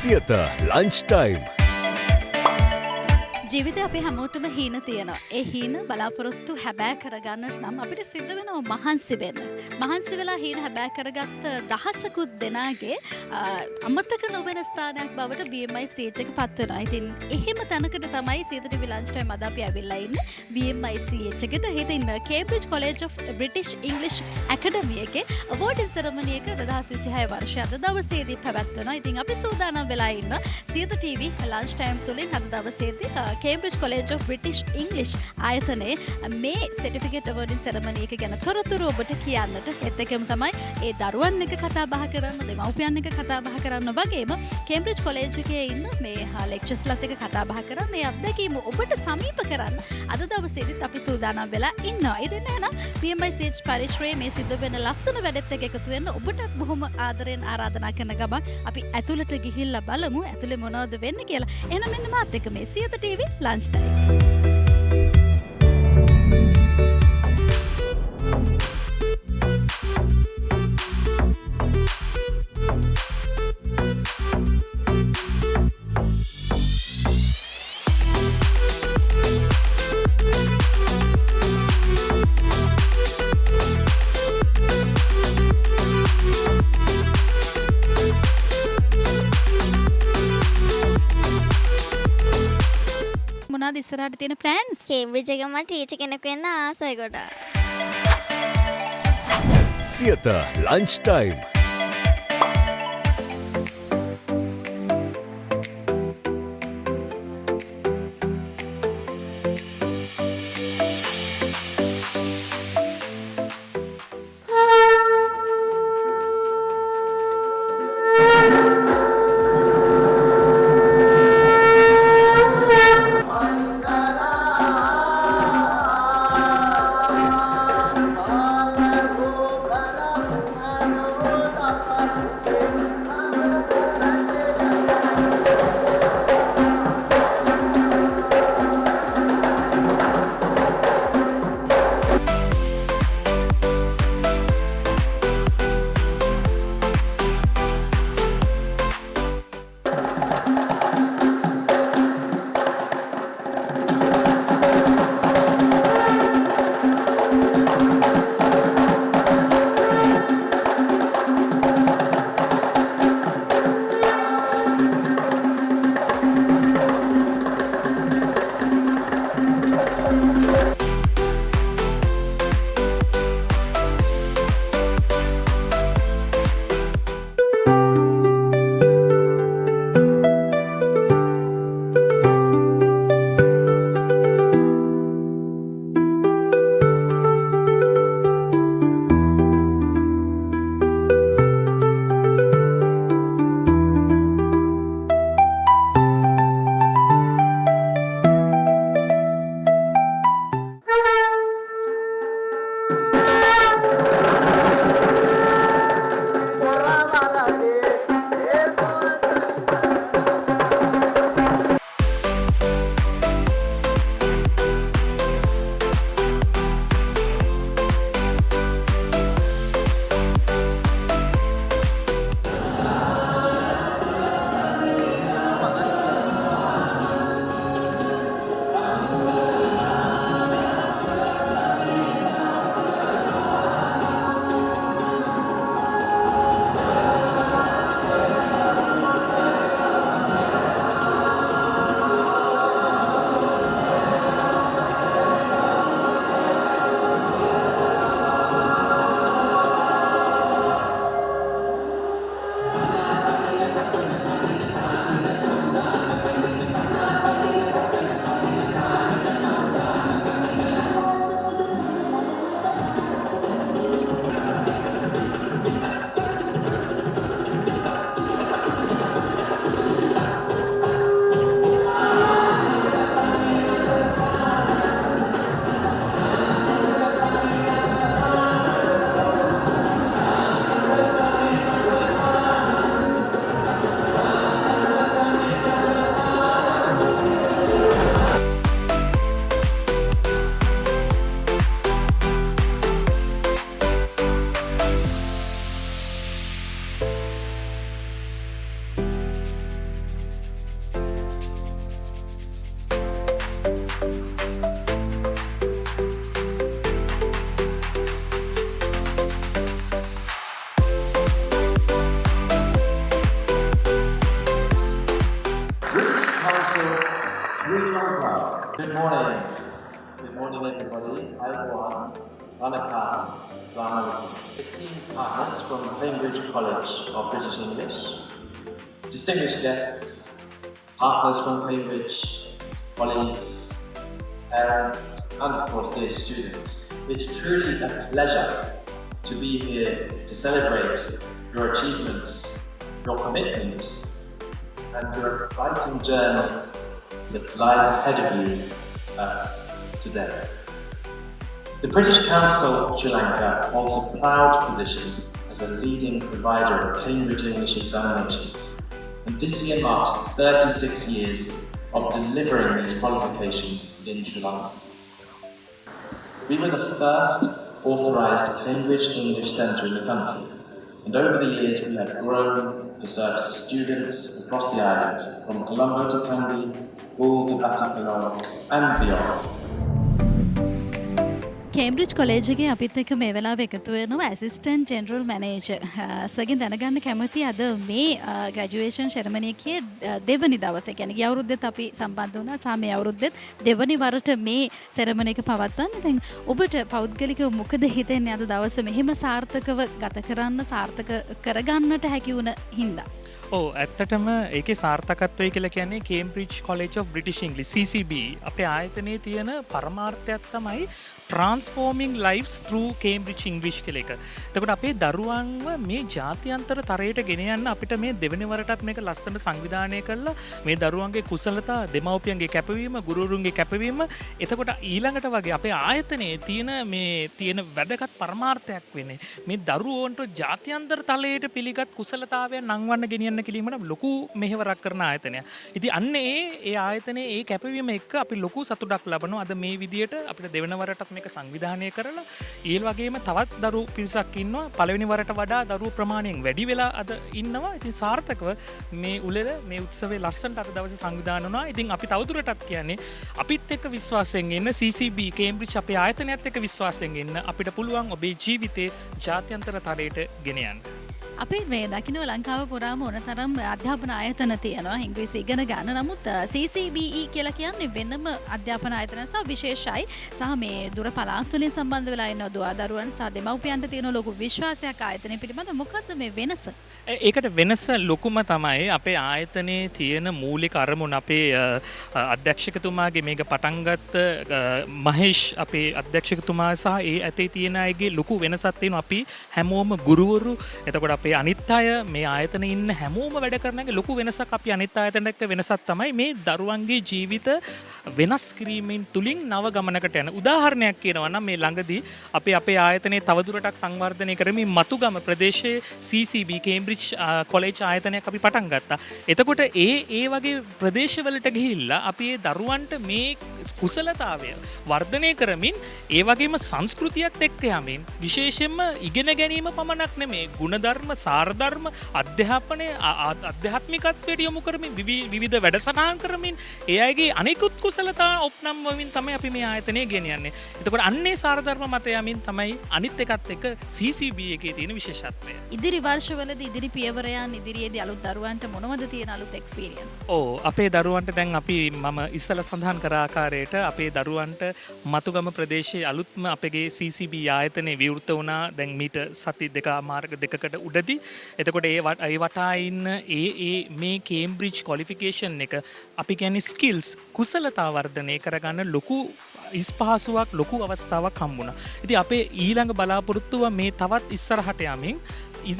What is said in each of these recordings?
Siyatha lunch time. ජීවිතේ අපි හැමෝටම හීන තියෙනවා. ඒ හීන බලාපොරොත්තු හැබෑ කරගන්නට නම් අපිට සිද්ධ වෙනවා මහන්සි වෙන්න. මහන්සි වෙලා හීන හැබෑ කරගත්ත දහසකුත් දෙනාගේ අමතක නොවන ස්ථානයක් බවට BMI CH එක පත් වෙනවා. ඉතින් එහෙම තැනකට තමයි සියත TV ලන්ච් ටයිම් අද අපි ඇවිල්ලා ඉන්නේ. BMI CH එකට. ඉතින් Cambridge College of British English Academy එකේ award ceremony එක 2026 වර්ෂයේ අද දවසේදී පැවැත්වෙනවා. ඉතින් අපි සූදානම් වෙලා ඉන්න සියත TV ලන්ච් ටයිම් තුලින් අද දවසේදී Cambridge College of British English ආයතනයේ මේ සර්ටිෆිකේට් අවෝඩින් සෙරමනි එක ගැන තොරතුරු ඔබට කියන්නට ඒත් එකම තමයි ඒ දරුවන් එක කතා බහ කරන්න, දෙමව්පියන් එක කතා බහ කරන්න වගේම Cambridge College එකේ ඉන්න මේ ලෙක්චර්ස්ලාත් එක්ක කතා බහ කරන්න, ඒ අත්දැකීම ඔබට සමීප කරන්න අද දවසේදීත් අපි සූදානම් වෙලා ඉන්නවා. ඉතින් එහෙනම් BMI CH පරිශ්‍රයේ මේ සිද්ධ වෙන ලස්සන වැඩත් එක්ක එකතු වෙන්න ඔබටත් බොහොම ආදරෙන් ආරාධනා කරන ගමන් අපි ඇතුළට ගිහිල්ලා බලමු ඇතුළේ මොනවද වෙන්නේ කියලා. එහෙනම් මෙන්න මාත් එක්ක මේ සියත TV lunch time. මොනවද ඉස්සරහට තියෙන plans? කේම්බ්‍රිජ් එකේ මම ටීචර් කෙනෙක් වෙන්න ආසයි ගොඩාක්. Siyatha lunch time. Vanakkam, Assalamu alaikum. Esteemed partners from Cambridge College of British English, distinguished guests, partners from Cambridge, colleagues, parents, and of course dear students. It's truly a pleasure to be here to celebrate your achievements, your commitment, and your exciting journey that lies ahead of you today. The British Council Sri Lanka holds a proud position as a leading provider of Cambridge English examinations, and this year marks 36 years of delivering these qualifications in Sri Lanka. We were the first authorised Cambridge English Centre in the country, and over the years we have grown to serve students across the island, from Colombo to Kandy, Bull to Batticaloa and beyond. Cambridge කොලේජගේ අපිත් එක්ක මේ වෙලාව එකතු වෙනවා assistant general manager සගෙන් දැනගන්න කැමති අද මේ ග්‍රැජුවේෂන් සෙරමනි එකේ දෙවනි දවසේ කියන්නේ ගිය අවුරුද්දෙත් අපි සම්බන්ධ වුණා සා මේ අවුරුද්දෙත් දෙවනි වරට මේ සෙරමනි එක පවත්වන්නේ. දැන් ඔබට පෞද්ගලිකව මොකද හිතෙන්නේ අද දවසේ මෙහෙම සාර්ථකව ගත කරන්න සාර්ථක කරගන්නට හැකි වුණ හින්දා? ඇත්තටම ඒක සාර්ථකත්වය කියලා කියන්නේ Cambridge college of British English CCB අපේ ආයතනයේ තියෙන පරමාර්ථයක් තමයි transforming lives through Cambridge English කියලා එක. එතකොට අපේ දරුවන්ව මේ ජාත්‍යන්තර තරයට ගෙන යන්න අපිට මේ දෙවෙනි වරටත් මේක ලස්සනට සංවිධානය කරලා මේ දරුවන්ගේ කුසලතා, දෙමව්පියන්ගේ කැපවීම, ගුරුවරුන්ගේ කැපවීම එතකොට ඊළඟට වගේ අපේ ආයතනයේ තියෙන වැදගත් පරමාර්ථයක් වෙන්නේ මේ දරුවන්ට ජාත්‍යන්තර තලයට පිළිගත් කුසලතාවයන් නංවන්න ගෙනියන්න කිරීමට ලොකු මෙහෙවරක් කරන ආයතනයක්. ඉතින් අන්න ඒ ආයතනයේ ඒ කැපවීම එක්ක අපි ලොකු සතුටක් ලබනවා. අද මේ විදියට අපිට දෙවෙනි වරටත් මේක සංවිධානය කරලා ඒ වගේම තවත් දරු පිරිසක් ඉන්නවා පළවෙනි වරට වඩා දරු ප්‍රමාණයෙන් වැඩි වෙලා අද ඉන්නවා. ඉතින් සාර්ථකව මේ උළෙල මේ උත්සවයේ ලස්සනට අද දවසේ සංවිධානය වුණා. ඉතින් අපි තවදුරටත් කියන්නේ අපිත් එක්ක විශ්වාසයෙන් ඉන්න CCB කේම්බ්‍රිජ් අපේ ආයතනයත් එක්ක විශ්වාසයෙන් ඉන්න අපිට පුළුවන් ඔබේ ජීවිතේ ජාත්‍යන්තර තරයට ගෙන යන්න. අපි මේ දකින්න ලංකාව පුරාම ඕනතරම් අධ්‍යාපන ආයතන තියෙනවා ඉංග්‍රීසි ඉගෙන ගන්න. නමුත් CCBE කියලා කියන්නේ වෙනම අධ්‍යාපන ආයතන සහ විශේෂයි. සහ මේ දුර පළාත් වලින් සම්බන්ධ වෙලා ඉන්න දුවදරුවන් සහ දෙමව්පියන්ට තියෙන ලොකු විශ්වාසයක් ආයතනය පිළිබඳ. මොකද්ද මේ වෙනස? ඒකට වෙනස ලොකුම තමයි අපේ ආයතනයේ තියෙන මූලික අරමුණ. අපේ අධ්‍යක්ෂකතුමාගේ මේක පටන් ගත්ත මහේෂ් අපේ අධ්‍යක්ෂකතුමා සහ ඒ ඇතේ තියෙන අයගේ ලොකු වෙනසක් තියෙනවා. අපි හැමෝම ගුරුවරු එතකොට අපේ අනිත් අය මේ ආයතනයේ ඉන්න හැමෝම වැඩ කරනගේ ලොකු වෙනසක් අපි අනිත් ආයතනයත් එක්ක වෙනසක් තමයි මේ දරුවන්ගේ ජීවිත වෙනස් කිරීමෙන් තුලින් නව ගමනකට යන. උදාහරණයක් කියනවා නම් මේ ළඟදී අපි අපේ ආයතනයේ තවදුරටත් සංවර්ධනය කරමින් මතුගම ප්‍රදේශයේ CCB කේම්බ්‍රිජ් කොලෙජ් ආයතනයක් අපි පටන් ගත්තා. එතකොට ඒ වගේ ප්‍රදේශවලට ගිහිල්ලා අපි ඒ දරුවන්ට මේ කුසලතාවය වර්ධනය කරමින් ඒ වගේම සංස්කෘතියක් එක්ක යමින් විශේෂයෙන්ම ඉගෙන ගැනීම පමණක් නෙමෙයි ගුණධර්ම සාරධර්ම අධ්‍යාපනය අධ්‍යාත්මිකත්වයට යොමු කරමින් විවිධ වැඩසටහන් කරමින් ඒ අයගේ අනෙකුත් කුසලතා ඔප්නම්වමින් තමයි අපි මේ ආයතනය ගෙනියන්නේ. එතකොට අන්නේ සාරධර්ම මත යමින් තමයි අනිත් එකත් එක්ක CCB එකේ තියෙන විශේෂත්වය. ඉදිරි වර්ෂවලදී ඉදිරි පියවරයන් ඉදිරියේදී අලුත් දරුවන්ට මොනවද තියෙන අලුත් එක්ස්පීරියන්ස්? අපේ දරුවන්ට දැන් අපි මම ඉස්සල සඳහන් කර ආකාරයට අපේ දරුවන්ට මතුගම ප්‍රදේශයේ අලුත්ම අපගේ CCB ආයතනයේ විවෘත වුණා දැන් මීට සති මාර්ග දෙකකට උඩදී. එතකොට ඒ වටා ඉන්න මේ කේම්බ්‍රිජ් ක්වොලිෆිකේෂන් එක අපි කියන්නේ ස්කිල්ස් කුසලතා වර්ධනය කරගන්න ලොකු ඉස්පහසුවක් ලොකු අවස්ථාවක් හම්බුණා. ඉතින් අපේ ඊළඟ බලාපොරොත්තුව මේ තවත් ඉස්සරහට යමින්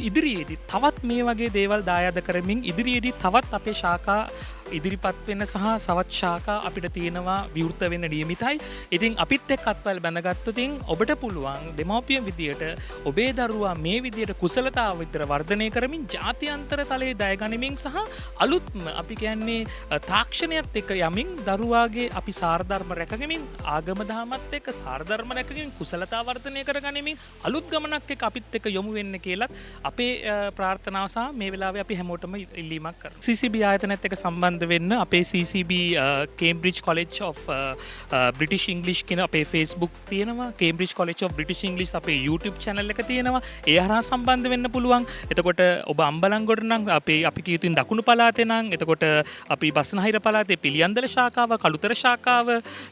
ඉදිරියේදී තවත් මේ වගේ දේවල් දායාද කරමින් ඉදිරියේදී තවත් අපේ ශාඛා ඉදිරිපත් වෙන්න සහ සවත් ශාඛා අපිට තියෙනවා විවෘත වෙන්න නියමිතයි. ඉතින් අපිත් එක්ක අත්වල බැඳගත්තොත් ඔබට පුළුවන් දෙමව්පියන් විදියට ඔබේ දරුවා මේ විදියට කුසලතාව විතර වර්ධනය කරමින් ජාත්‍යන්තර තලයේ දයගනිමින් සහ අලුත්ම අපි කියන්නේ තාක්ෂණයත් එක්ක යමින් දරුවාගේ අපි සාරධර්ම රැකගනිමින් ආගම දහමත් එක්ක සාරධර්ම රැකගනිමින් කුසලතා වර්ධනය කරගනිමින් අලුත් ගමනක් එක්ක අපිත් එක්ක යොමු වෙන්න කියලත් අපේ ප්‍රාර්ථනාව සහ මේ වෙලාවේ අපි හැමෝටම ඉල්ලීමක් කරනවා. CCB ආයතනයත් එක්ක සම්බන්ධ සම්බන්ධ වෙන්න අපේ CCB Cambridge College of British English කියන අපේ Facebook තියෙනවා. Cambridge College of British English අපේ YouTube channel එක තියෙනවා. ඒ හරහා සම්බන්ධ වෙන්න පුළුවන්. එතකොට ඔබ අම්බලන්ගොඩ නම් අපි කියුතින් දකුණු පළාතේ නම් එතකොට අපි බස්නාහිර පළාතේ පිළියන්දල ශාඛාව, කළුතර ශාඛාව,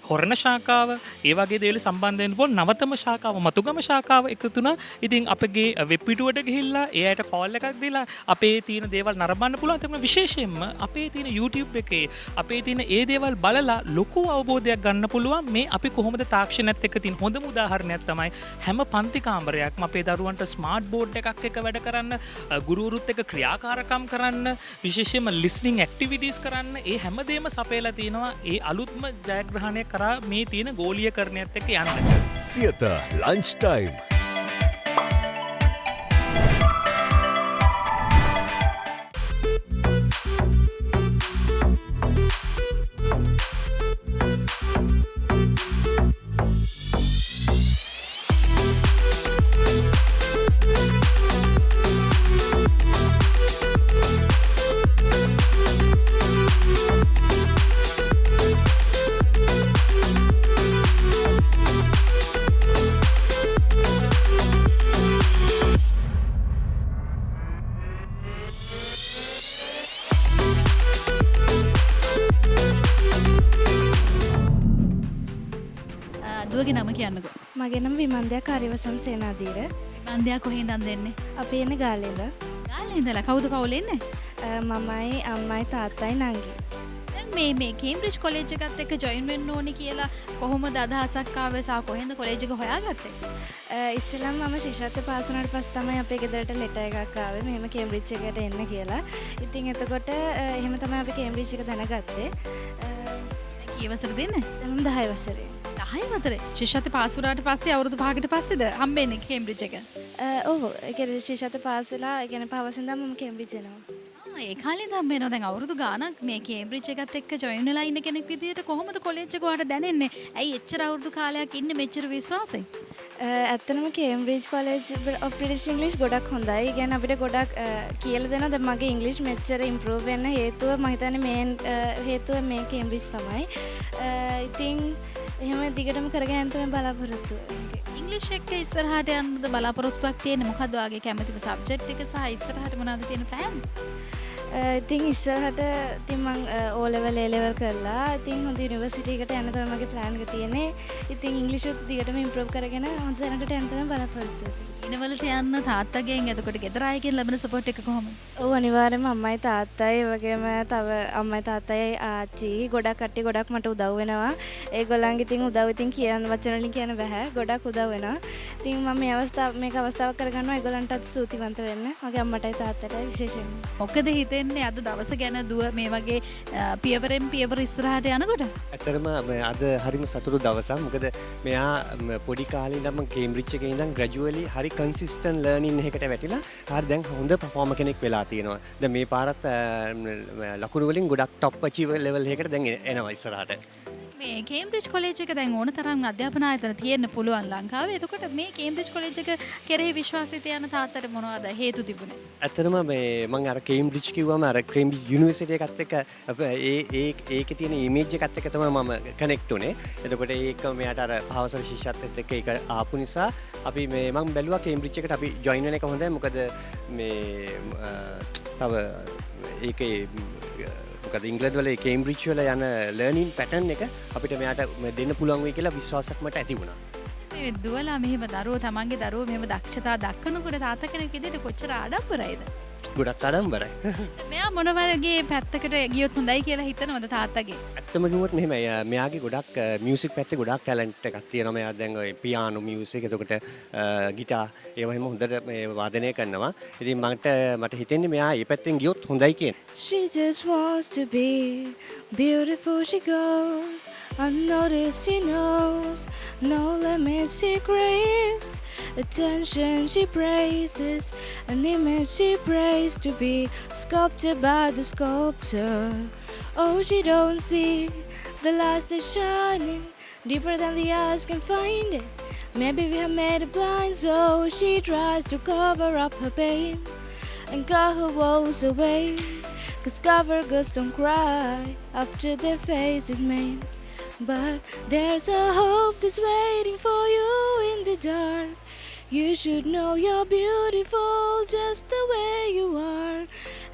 හොරණ ශාඛාව ඒ වගේ දේවල් සම්බන්ධ වෙන්න පුළුවන්. නවතම ශාඛාව මතුගම ශාඛාව එකතු වුණා. ඉතින් අපගේ වෙබ් පිටුවට ගිහිල්ලා ඒ අයට කෝල් එකක් දීලා අපේ තියෙන දේවල් නරඹන්න පුළුවන්. ඒක විශේෂයෙන්ම අපේ තියෙන YouTube එකේ අපේ තියෙන ඒ දේවල් බලලා ලොකු අවබෝධයක් ගන්න පුළුවන්. මේ අපි කොහොමද තාක්ෂණයත් එක්ක තියෙන හොඳම උදාහරණයක් තමයි හැම පන්ති කාමරයක්ම අපේ දරුවන්ට ස්මාර්ට් බෝඩ් එකක් එක්ක වැඩ කරන්න, ගුරුවරුත් එක්ක ක්‍රියාකාරකම් කරන්න, විශේෂයෙන්ම ලිස්නින් ඇක්ටිවිටීස් කරන්න, ඒ හැමදේම සපයලා තියෙනවා. ඒ අලුත්ම ජයග්‍රහණය කරා මේ තියෙන ගෝලීයකරණයත් එක්ක යන්න. Siyatha lunch time. දුවගේ නම කියන්නකෝ. මගේ නම් විමන්දයක් හරිවසම් සේනාදීර. විමන්දයා කොහේ ඉඳන් දෙන්නේ? අපි එන්නේ ගාලේද. ගාලේ ඉඳලා කවුද පවුලේ ඉන්නේ? මමයි අම්මයි තාත්තයි නංගි. දැන් මේ කේම්බ්‍රිජ් කොලෙජ් එකත් එක්ක ජොයින් වෙන්න ඕනේ කියලා කොහොමද අදහසක් ආවේ සහ කොහෙන්ද කොලෙජ් එක හොයාගත්තේ? ඉස්සෙල්ලාම මම ශිෂ්‍යත්ව පාස් වුණාට පස්සේ තමයි අපේ ගෙදරට ලෙටර් එකක් ආවේ මෙහෙම කේම්බ්‍රිජ් එකට එන්න කියලා. ඉතින් එතකොට එහෙම තමයි අපි කේම්බ්‍රිජ් එක දැනගත්තේ. කී වසරද ඉන්නේ? මම 10 වසරේ. 10 වසරේ. ශිෂ්‍යත්ව පාස් වුණාට පස්සේ අවුරුදු 5කට පස්සේද හම්බෙන්නේ කේම්බ්‍රිජ් එක? ඔව් ඒ කියන්නේ ශිෂ්‍යත්ව පාස් වෙලා ඒ කියන්නේ පහවසින් දැන් මම කේම්බ්‍රිජ් එනවා. ඒ කාලේ ඉඳන් මේනවා දැන් අවුරුදු ගාණක් මේ කේම්බ්‍රිජ් එකත් එක්ක ජොයින් වෙලා ඉන්න කෙනෙක් විදියට කොහොමද කොලෙජ් එක ඔයාලට දැනෙන්නේ? ඇයි එච්චර අවුරුදු කාලයක් ඉන්නේ මෙච්චර විශ්වාසයෙන්? ඇත්තනම Cambridge college of British English ගොඩක් හොඳයි. ඒ කියන්නේ අපිට ගොඩක් කියලා දෙනවා. දැන් මගේ ඉංග්‍රීසි මෙච්චර ඉම්ප්‍රූව් වෙන්න හේතුව මම හිතන්නේ මේන් හේතුව මේ කේම්බ්‍රිජ් තමයි. ඉතින් එහෙම දිගටම කරගෙන යන්න තමයි බලාපොරොත්තු වෙන්නේ. ඉංග්‍රීසි එක්ක ඉස්සරහට යන්නද බලාපොරොත්තුවක් තියෙන්නේ? මොකද්ද ඔයාගේ කැමතිම සබ්ජෙක්ට් එක සහ ඉස්සරහට මොනවද තියෙන ප්ලෑන්? ඉතින් ඉස්සරහට ඉතින් මං O level A level කරලා ඉතින් හොඳ යුනිවර්සිටි එකට යන්න තමයි මගේ ප්ලෑන් එක තියෙන්නේ. ඉතින් ඉංග්‍රීසිත් දිගටම ඉම්ප්‍රූව් කරගෙන හොඳ තැනකට යන්න තමයි බලාපොරොත්තු වෙන්නේ. ඉනවලට යන්න තාත්තගෙන් එතකොට ගෙදර අයගෙන් ලැබෙන සපෝට් එක කොහොමද? ඔව් අනිවාර්යයෙන්ම අම්මයි තාත්තයි වගේම තව අම්මයි තාත්තයි ආච්චි ගොඩක් කට්ටිය ගොඩක් මට උදව් වෙනවා. ඒගොල්ලන්ගේ ඉතින් උදව් ඉතින් කියන්න වචන වලින් කියන්න බෑ. ගොඩක් උදව් වෙනවා. ඉතින් මම මේක අවස්ථාවක් කරගන්නවා ඒගොල්ලන්ටත් ස්තුතිවන්ත වෙන්න. මගේ අම්මටයි තාත්තටයි විශේෂයෙන්ම. මොකද හිතෙන්නේ අද දවස ගැන දුව මේ වගේ පියවරෙන් පියවර ඉස්සරහට යනකොට? ඇතරම අද හරිම සතුරු දවසක්. මොකද මෙයා පොඩි කාලේ ඉඳන්ම කේම්බ්‍රිජ් එකේ ඉඳන් ග්‍රැජුවලි හරි කන්සිස්ටන්ට් ලර්නින් එකකට වැටිලා හරි දැන් හොඳ පර්ෆෝමර් කෙනෙක් වෙලා තියෙනවා. දැන් මේ පාරත් ලකුණු වලින් ගොඩක් টপ අචීවර් ලෙවල් එකකට දැන් එනවා ඉස්සරහට. මේ කේම්බ්‍රිජ් කොලෙජ් එක දැන් ඕන තරම් අධ්‍යාපන ආයතන තියෙන්න පුළුවන් ලංකාවේ. එතකොට මේ කේම්බ්‍රිජ් කොලෙජ් එක කෙරෙහි විශ්වාසය තියන තාත්තට මොනවද හේතු තිබුණේ? ඇත්තටම මේ මම අර කේම්බ්‍රිජ් කිව්වම අර කේම්බ්‍රිජ් යුනිවර්සිටි එකත් එක්ක ඒකේ තියෙන ඉමේජ් එකත් එක්ක තමයි මම කනෙක්ට් උනේ. එතකොට ඒක මෙයාට අර පහවසර ශිෂ්‍යත්වයත් එක්ක ඒක ආපු නිසා අපි මේ මම බැලුවා කේම්බ්‍රිජ් එකට අපි ජොයින් වෙන එක හොඳයි. මොකද මේ තව ඒකේ මොකද ඉංග්‍රීසි වල කේම්බ්‍රිජ් වල යන ලර්නින් පැටර්න් එක අපිට මෙයාට දෙන්න පුළුවන් වෙයි කියලා විශ්වාසයක් මට ඇති වුණා. මේ දුවලා මෙහෙම දරුවෝ තමන්ගේ දරුවෝ මෙහෙම දක්ෂතා දක්වනකොට තාත්තා කෙනෙක් විදිහට කොච්චර ආඩම්බරයිද? ගොඩක් ආඩම්බරයි. මෙයා මොන වගේ පැත්තකට ගියොත් හොඳයි කියලා හිතනවද තාත්තගේ? ඇත්තම කිව්වොත් මෙහෙමයි. මෙයාගේ ගොඩක් මියුසික් පැත්තේ ගොඩක් ටැලන්ට් එකක් තියෙනවා. මෙයා දැන් ඔය පියානෝ මියුසික් එතකොට ගිටාර් ඒවා හැම හොඳට මේ වාදනය කරනවා. ඉතින් මට හිතෙන්නේ මෙයා මේ පැත්තෙන් ගියොත් හොඳයි කියන. She just wants to be beautiful she goes unnoticed she knows no limits she craves attention she praises an image she prays to be sculpted by the sculptor. Oh, she don't see the lights are shining deeper than the eyes can find it. Maybe we have made her blind, so she tries to cover up her pain and cut her woes away. 'Cause cover girls don't cry after their face is made. But there's a hope that's waiting for you in the dark. You should know you're beautiful just the way you are.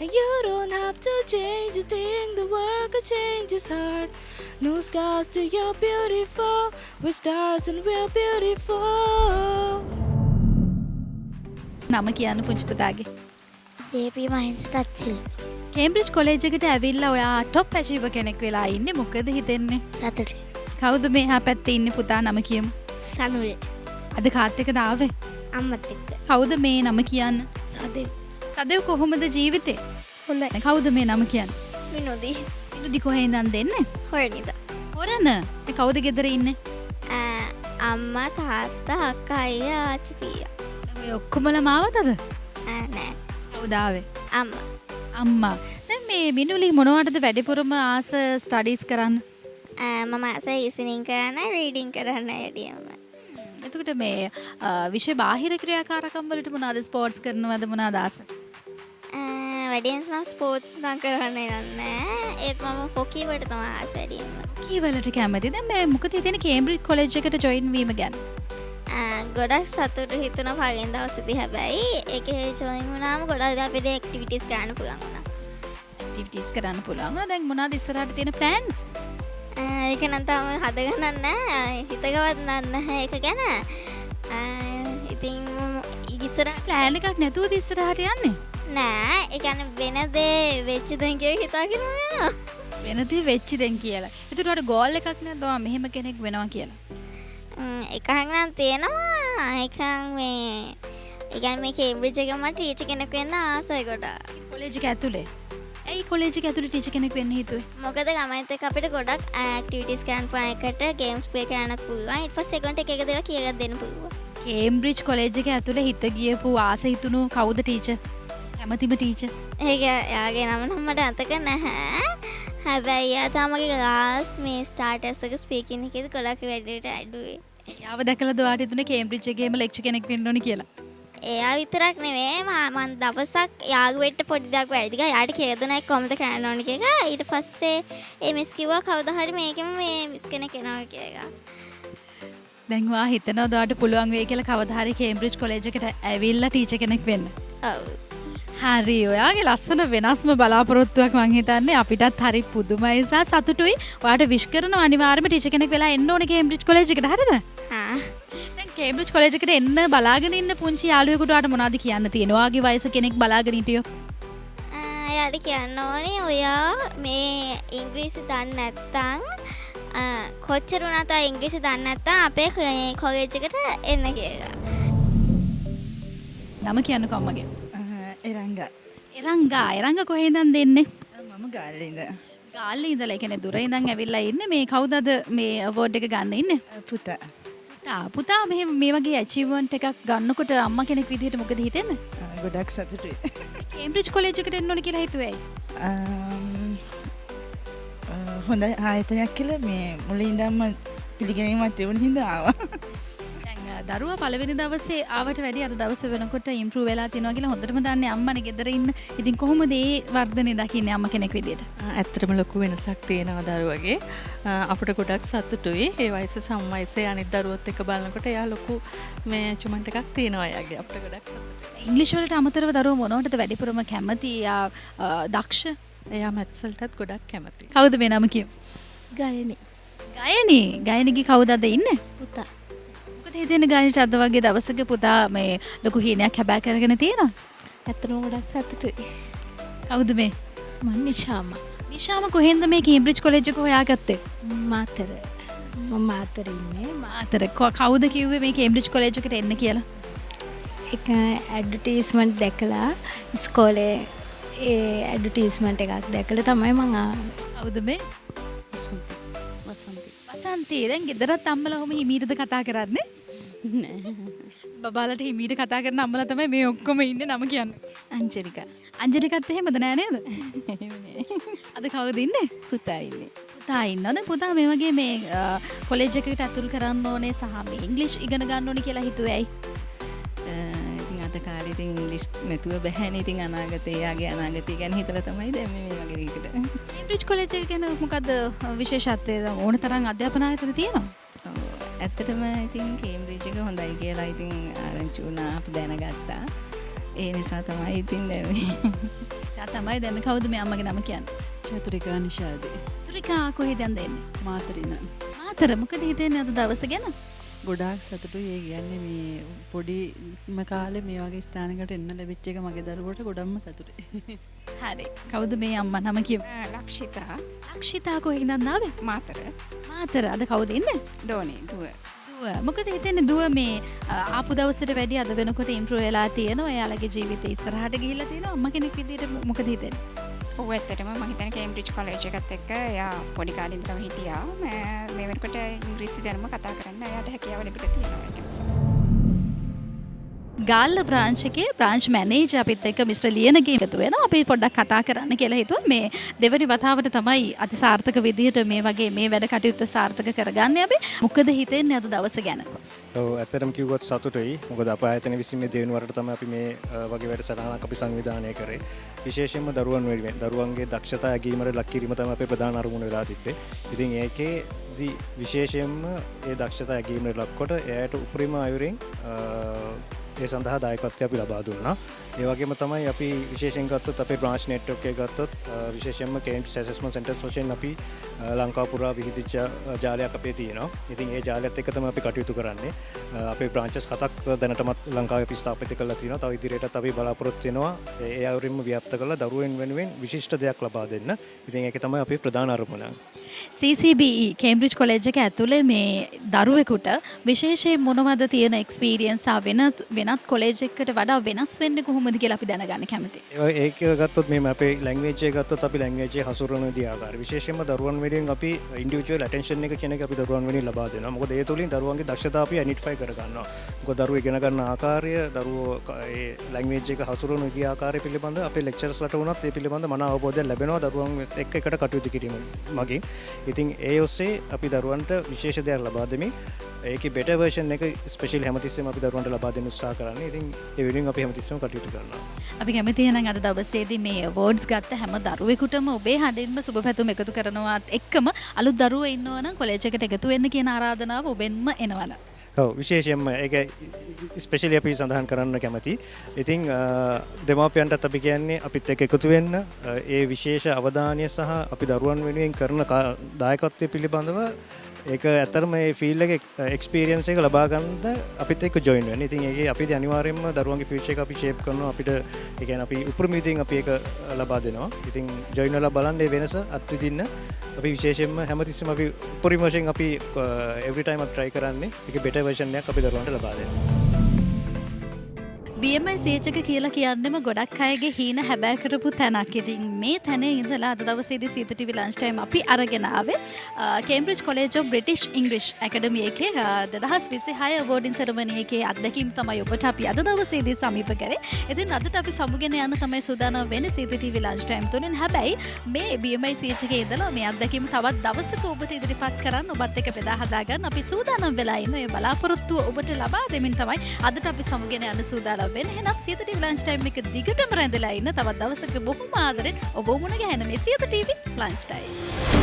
And you don't have to change a thing, the world could change is hard. No scars till you're beautiful, we're stars and we're beautiful. නම කියන්න පුංචි පුතාගේ. JP මහින්ස තත්සිල් Cambridge college එකට ඇවිල්ලා ඔයා top ඇචීවර් කෙනෙක් වෙලා ඉන්නේ. මොකද හිතෙන්නේ? සතුටි කවුද මෙහා පැත්තේ ඉන්නේ පුතා නම කියමු. සනුරේ අද කාත් එකද ආවේ? අම්මත් එක්ක කවුද මේ නම කියන්න? සදෙව් සදේව් කොහොමද ජීවිතේ? හොඳයි කවුද මේ නම කියන්න? විනෝදී ඉනුදි කොහේ ඉඳන් දෙන්නේ? හොයනිද හොරන. ඒ කවුද ගෙදර ඉන්නේ? අම්මා තාත්තා අක්කා අයියා ආච්චි සීයා ඔය ඔක්කොමලා මාවතද? නෑ කවුද ආවේ? අම්මා අම්මා. දැන් මේ මිනුලි මොනවටද වැඩිපුරම ආස ස්ටඩීස් කරන්න? මම ආසයි ඉසිනින් කරන්න රීඩින් කරන්න ඇඩියම එතකොට මේ විෂය බාහිර ක්‍රියාකාරකම් වලට මොනවාද ස්පෝර්ට්ස් කරනවද මොනවාද ආස? වැඩියෙන්ම මම ස්පෝර්ට්ස් නම් කරන්න යන්නේ ඒත් මම හොකි වලට තමයි ආස වැඩියෙන්ම කීවලට කැමතිද? දැන් මේ මොකද හිතන්නේ කේම්බ්‍රිජ් කොලෙජ් එකට ජොයින් වීම ගැන? ගොඩක් සතුටු හිතුණා පළවෙනි දවසේදී හැබැයි ඒකේ ජොයින් වුණාම ගොඩක් අපිට ඇක්ටිවිටීස් කරන්න පුළුවන් වුණා. ඇක්ටිවිටීස් කරන්න පුළුවන් වුණා. දැන් මොනවාද ඉස්සරහට තියෙන ප්ලෑන්ස්? ඒක නම් තාම හදගන්න නැහැ. හිතකවත් නැහැ ඒක ගැන. ඉතින් ඉස්සරහ ප්ලෑන් එකක් නැතුවද ඉස්සරහට යන්නේ? නෑ ඒ කියන්නේ වෙන දේ වෙච්ච දේ කියලා හිතාගෙන යනවා. වෙනදී වෙච්ච දෙන් කියලා. ඒකට උඩ ගෝල් එකක් නැද්ද? ඔයා මෙහෙම කෙනෙක් වෙනවා කියලා. එකක් නම් තියෙනවා. එකක් මේ ඒ කියන්නේ මේ කේම්බ්‍රිජ් එකේ මම ටීචර් කෙනෙක් වෙන්න ආසයි ගොඩක්. කොලෙජ් එක ඇතුලේ. ඇයි කොලෙජ් එක ඇතුලේ ටීචර් කෙනෙක් වෙන්න හිතුවේ? මොකද ගමයිත් එක්ක අපිට ගොඩක් ඇක්ටිවිටීස් කරන්න පුළුවන් එකට ගේම්ස් ප්ලේ කරන්නත් පුළුවන්. ඊට පස්සේ ඒගොල්ලන්ට එක එක දේවල් කියලා දෙන්න පුළුවන්. කේම්බ්‍රිජ් කොලෙජ් එක ඇතුලේ හිත ගියපු ආස හිතුණු කවුද ටීචර්? කැමතිම ටීචර්? ඒක එයාගේ නම නම් මට අතක නැහැ. හැබැයි එයා තමගේ ක්ලාස් මේ ස්ටාර්ටර්ස් එක ස්පීකින් එකේදී ගොඩක් වැඩේට අඩුවේ. එයාව දැකලාද ඔයාට හිතුනේ කේම්බ්‍රිජ් එකේම ලෙක්චර් කෙනෙක් වෙන්න ඕනි කියලා? එයා විතරක් නෙවෙයි මම දවසක් යාළුවෙක්ට පොඩි දෙයක් වැඩි ගා යාට කියලා දුන්නා කොහොමද කරන්න ඕනි කියලා. ඊට පස්සේ ඒ මිස් කිව්වා කවදා හරි මේකෙම මේ මිස් කෙනෙක් එනවා කියලා. දැන් ඔයා හිතනවද ඔයාට පුළුවන් වෙයි කියලා කවදා හරි කේම්බ්‍රිජ් කොලෙජ් එකට ඇවිල්ලා ටීචර් කෙනෙක් වෙන්න? ඔව්. හරි ඔයාගේ ලස්සන වෙනස්ම බලාපොරොත්තුවක් මං හිතන්නේ අපිටත් හරි පුදුමයි සහ සතුටුයි. ඔයාට විශ් කරනවා අනිවාර්යයෙන්ම ටීචර් කෙනෙක් වෙලා එන්න ඕනේ කේම්බ්‍රිජ් කොලෙජ් එකට. හරිද? හා දැන් කේම්බ්‍රිජ් කොලෙජ් එකට එන්න බලාගෙන ඉන්න පුංචි යාළුවෙකුට ඔයාට මොනවද කියන්න තියෙන්නේ? ඔයාගේ වයස කෙනෙක් බලාගෙන හිටියෝ. එයාට කියන්න ඕනේ ඔයා මේ ඉංග්‍රීසි දන්නේ නැත්නම් කොච්චර වුණත් ඉංග්‍රීසි දන්නේ නැත්නම් අපේ කොලෙජ් එකට එන්න කියලා. නම කියන්නකෝ අම්මගේ. එරංගා එරංගා කොහේ ඉඳන් දෙන්නේ? මම ගාල්ලින්ද ගාල්ලේ ඉඳලා ඒ කියන්නේ දුර ඉඳන් ඇවිල්ලා ඉන්නේ. මේ කවුද අද මේ අවෝඩ් එක ගන්න ඉන්නේ? පුතා මේ වගේ ඇචීව්මන්ට් එකක් ගන්නකොට අම්මා කෙනෙක් විදිහට මොකද හිතෙන්නේ? ගොඩක් සතුටුයි. කේම්බ්‍රිජ් කොලෙජ් එකට එන්න ඕනේ කියලා හිතුවේ. හොඳ ආයතනයක් කියලා මේ මුලින් ඉඳන්ම පිළිගැනීමක් තිබුණ හින්දා ආවා. දැන් දරුවා පළවෙනි දවසේ ආවට වැඩි අද දවසේ වෙනකොට ඉම්ප්‍රූව් වෙලා තියෙනවා කියලා හොඳටම දන්නේ අම්මනේ ගෙදර ඉන්න. ඉතින් කොහොමද මේ වර්ධනය දකින්නේ අම්මා කෙනෙක් විදිහට? ඇත්තටම ලොකු වෙනසක් තියෙනවා දරුවගේ. අපිට ගොඩක් සතුටුයි. ඒ වයස සම්වයසේ අනිත් දරුවොත් එක්ක බලනකොට එයා ලොකු මේ අචීව්මන්ට් එකක් තියෙනවා එයාගේ. අපිට ගොඩක් සතුටුයි. ඉංග්‍රීසි වලට අමතරව දරුවෝ මොනවටද වැඩිපුරම කැමති? දක්ෂ? එයා මැත්ස් වලටත් ගොඩක් කැමතියි. කවුද මේ නම කියමු? ගයනි ගයනිගේ කවුද අද ඉන්නේ? පුතා මොකද හිතෙන්නේ ගයනිට අද වගේ දවසක පුතා මේ ලොකු හීනයක් හැබෑ කරගෙන තියෙනවා? ඇත්තටම ගොඩක් සතුටුයි. කවුද මේ? මම නිෂාම නිෂාම කොහෙන්ද මේ කේම්බ්‍රිජ් කොලෙජ් එක හොයාගත්තේ? මාතර මම මාතර ඉන්නේ. මාතර කවුද කිව්වේ මේ කේම්බ්‍රිජ් කොලෙජ් එකට එන්න කියලා? එක ඇඩ්වර්ටයිස්මන්ට් දැකලා ඉස්කෝලේ ඒ ඇඩ්වර්ටයිස්මන්ට් එකක් දැකලා තමයි මම කවුද මේ? වසන්ති. දැන් ගෙදරත් අම්මලා ඔහොම හිමීටද කතා කරන්නේ? නෑ. බබාලට හිමීට කතා කරන අම්මලා තමයි මේ ඔක්කොම ඉන්නේ. නම කියන්නේ අංජලිකා. අංජලිකත් එහෙමද නෑ නේද? අද කවුද ඉන්නේ? පුතා ඉන්නේ. පුතා ඉන්නවද? පුතා මේ වගේ මේ කොලෙජ් එකකට ඇතුල් කරන්න ඕනේ සහ මේ ඉංග්‍රීසි ඉගෙන ගන්න ඕනේ කියලා හිතුවේ ඇයි? ඉතින් අද කාලේ ඉතින් ඉංග්‍රීසි නැතුව බැහැනේ. ඉතින් අනාගතේ යාගේ අනාගතය ගැන හිතලා තමයි දැන් මේ වගේ දෙයකට. කේම්බ්‍රිජ් කොලෙජ් එක ගැන මොකද්ද විශේෂත්වය? ඕන තරම් අධ්‍යාපන ආයතන තියෙනවා. ඇත්තටම ඉතින් කේම්බ්‍රිජ් එක හොඳයි කියලා ඉතින් ආරංචි වුණා අපි දැනගත්තා. ඒ නිසා තමයි ඉතින් දැන් මේ සා තමයි දැන් මේ කවුද මේ අම්මගේ නම කියන්නේ? චතුරිකා නිශාදේ. චතුරිකා කොහෙද යන්නේ? මාතරින. මාතර මොකද හිතෙන්නේ අද දවස ගැන? ගොඩාක් සතුටුයි. ඒ කියන්නේ මේ පොඩිම කාලේ මේ වගේ ස්ථානයකට එන්න ලැබිච්ච එක මගේ දරුවට ගොඩක්ම සතුටුයි. හරි. කවුද මේ අම්මා නම කියමු? ලක්ෂිතා ලක්ෂිතා කොහෙන්ද ආවේ? මාතර මාතර. අද කවුද ඉන්නේ? දෝනේ දුව. දුව. මොකද හිතෙන්නේ දුව මේ ආපු දවසට වැඩි අද වෙනකොට ඉම්ප්‍රූව් වෙලා තියෙනවා. එයාලගේ ජීවිතේ ඉස්සරහට ගිහිල්ලා තියෙනවා. අම්මා කෙනෙක් විදිහට මොකද හිතෙන්නේ? ඔව් ඇත්තටම මම හිතන්නේ කේම්බ්‍රිජ් කොලෙජ් එකත් එක්ක එයා පොඩි කාලේ ඉඳලා හිටියා. මේ වෙනකොට ඉංග්‍රීසි දැනුම කතා කරන්න එයාට හැකියාව ලැබිලා තියෙනවා. ගාල්ල බ්‍රාන්ච් එකේ බ්‍රාන්ච් මැනේජර් අපිත් එක්ක මිස්ටර් ලියනගේ එකතු වෙනවා. අපි පොඩ්ඩක් කතා කරන්න කියලා හිතුවා. මේ දෙවනි වතාවට තමයි අතිසාර්ථක විදිහට මේ වගේ මේ වැඩ කටයුත්ත සාර්ථක කරගන්නේ අපි. මොකද හිතෙන්නේ අද දවස ගැන? ඔව් ඇත්තටම කිව්වොත් සතුටුයි. මොකද අප ආයතන විසින් මේ දෙවෙනි වරට තමයි අපි මේ වගේ වැඩසටහනක් අපි සංවිධානය කරේ. විශේෂයෙන්ම දරුවන් වෙනුවෙන් දරුවන්ගේ දක්ෂතා ඇගීමට ලක් කිරීම තමයි අපේ ප්‍රධාන අරමුණ වෙලා තිබ්බේ. ඉතින් ඒකේදී විශේෂයෙන්ම ඒ දක්ෂතා ඇගීමට ලක්කොට එයාට උපරිම අයුරින් ඒ සඳහා දායකත්වය අපි ලබා දුන්නා. ඒ වගේම තමයි අපි විශේෂයෙන් ගත්තොත් අපේ බ්‍රාන්ච් නෙට්වර්ක් එක ගත්තොත් විශේෂයෙන්ම කේම්බ්‍රිජ් ඇසෙස්මන්ට් සෙන්ටර්ස් වශයෙන් අපි ලංකාව පුරා විහිදිච්ච ජාලයක් අපේ තියෙනවා. ඉතින් ඒ ජාලයත් එක්ක තමයි අපි කටයුතු කරන්නේ. අපේ බ්‍රාන්චස් 7ක් දැනටමත් ලංකාවේ අපි ස්ථාපිත කරලා තියෙනවා. තව ඉදිරියටත් අපි බලාපොරොත්තු වෙනවා ඒ අයුරින්ම ව්‍යාප්ත කරලා දරුවෙන් වෙනුවෙන් විශිෂ්ට දෙයක් ලබා දෙන්න. ඉතින් ඒක තමයි අපේ ප්‍රධාන අරමුණ. CCBE කේම්බ්‍රිජ් කොලෙජ් එක ඇතුලේ මේ දරුවෙකුට විශේෂයෙන් මොනවද තියෙන එක්ස්පීරියන්ස් වෙනත් කොලෙජ් එකකට වඩා වෙනස් වෙන්නේ කොහොමද කියලා අපි දැනගන්න කැමතියි. ඒක ගත්තොත් මේ අපේ ලැන්ග්වේජ් එක ගත්තොත් අපි ලැන්ග්වේජ් එක හසුරවන විදිහ ආකාරය විශේෂයෙන්ම දරුවන් වෙනුවෙන් අපි ඉන්ඩිවිජුවල් ඇටෙන්ෂන් එක කියන එක අපි දරුවන් වෙනුවෙන් ලබා දෙනවා. මොකද ඒ තුලින් දරුවන්ගේ දක්ෂතා අපි ඇයිඩෙන්ටිෆයි කර ගන්නවා. මොකද දරුවෝ ඉගෙන ගන්න ආකාරය දරුවෝ ඒ ලැන්ග්වේජ් එක හසුරවන විදිහ ආකාරය පිළිබඳ අපේ ලෙක්චර්ස්ලට වුණත් ඒ පිළිබඳ මන අවබෝධයක් ලැබෙනවා දරුවන් එක්ක එකට කටයුතු කිරීම මගින්. ඉතින් ඒ ඔස්සේ අපි දරුවන්ට විශේෂ දෙයක් ලබා දෙමින් ඒකේ බෙටර් වර්ෂන් එක ස්පෙෂල් හැමතිස්සෙම අපි දරුවන්ට ලබා දෙන්න උත්සාහ කරන්නේ. ඉතින් ඒ වෙනුවෙන් අපි හැමතිස්සෙම කටයුතු කරනවා. අපි කැමති එහෙනම් අද දවසේදී මේ අවෝඩ්ස් ගත්ත හැම දරුවෙකුටම ඔබේ හඬින්ම සුබ පැතුම් එකතු කරනවාත් එක්කම අලුත් දරුවෝ ඉන්නවනම් කොලෙජ් එකට එකතු වෙන්න කියන ආරාධනාව ඔබෙන්ම එනවනම්. ඔව් විශේෂයෙන්ම ඒක ස්පෙෂලි අපි සඳහන් කරන්න කැමති. ඉතින් දෙමාපියන්ටත් අපි කියන්නේ අපිත් එක්ක එකතු වෙන්න ඒ විශේෂ අවධානය සහ අපි දරුවන් වෙනුවෙන් කරන දායකත්වය පිළිබඳව ඒක ඇත්තටම මේ ෆීල්ඩ් එකේ එක්ස්පීරියන්ස් එක ලබා ගන්නද අපිත් එක්ක ජොයින් වෙන්න. ඉතින් ඒකේ අපි අනිවාර්යයෙන්ම දරුවන්ගේ ෆියුචර් එක අපි ෂේප් කරනවා. අපිට ඒ කියන්නේ අපි උපරිම විදිහින් අපි ඒක ලබා දෙනවා. ඉතින් ජොයින් වෙලා බලන්න මේ වෙනස අත්විඳින්න අපි විශේෂයෙන්ම හැමතිස්සෙම අපි උපරිම වශයෙන් අපි එවරි ටයිම් අපි try කරන්නේ ඒකේ බෙටර් version එකක් අපි දරුවන්ට ලබා දෙන්න. BMI CH එක කියලා කියන්නෙම ගොඩක් අයගේ හීන හැබෑ කරපු තැනක්. ඉතින් මේ තැනේ ඉඳලා අද දවසේදී සීත TV ලන්ච් ටයිම් අපි අරගෙන ආවේ කේම්බ්‍රිජ් කොලෙජ් ඔෆ් බ්‍රිටිෂ් ඉංග්‍රීසි ඇකඩමි එකේ 2026 අවෝඩින් සෙරමනි එකේ අත්දැකීම් තමයි ඔබට අපි අද දවසේදී සමීප කරේ. ඉතින් අදට අපි සමුගෙන යන්න තමයි සූදානම් වෙන්නේ සීත TV ලන්ච් ටයිම් තුලින්. හැබැයි මේ BMI CH එකේ ඉඳලා මේ අත්දැකීම් තවත් දවසක ඔබට ඉදිරිපත් කරන්න ඔබත් එක්ක බෙදා හදා ගන්න අපි සූදානම් වෙලා ඉන්න. ඒ බලාපොරොත්තුව ඔබට ලබා දෙමින් තමයි අදට අපි සමුගෙන යන්න සූදානම් වෙන්නේ. එහෙනම් සීත TV ලන්ච් ටයිම් එක දිගටම රැඳලා ඉන්න. තවත් දවසක බොහොම ආදරෙන් ඔබ මුණ ගැහෙන මේ සීත TV ලන්ච් ටයිම්.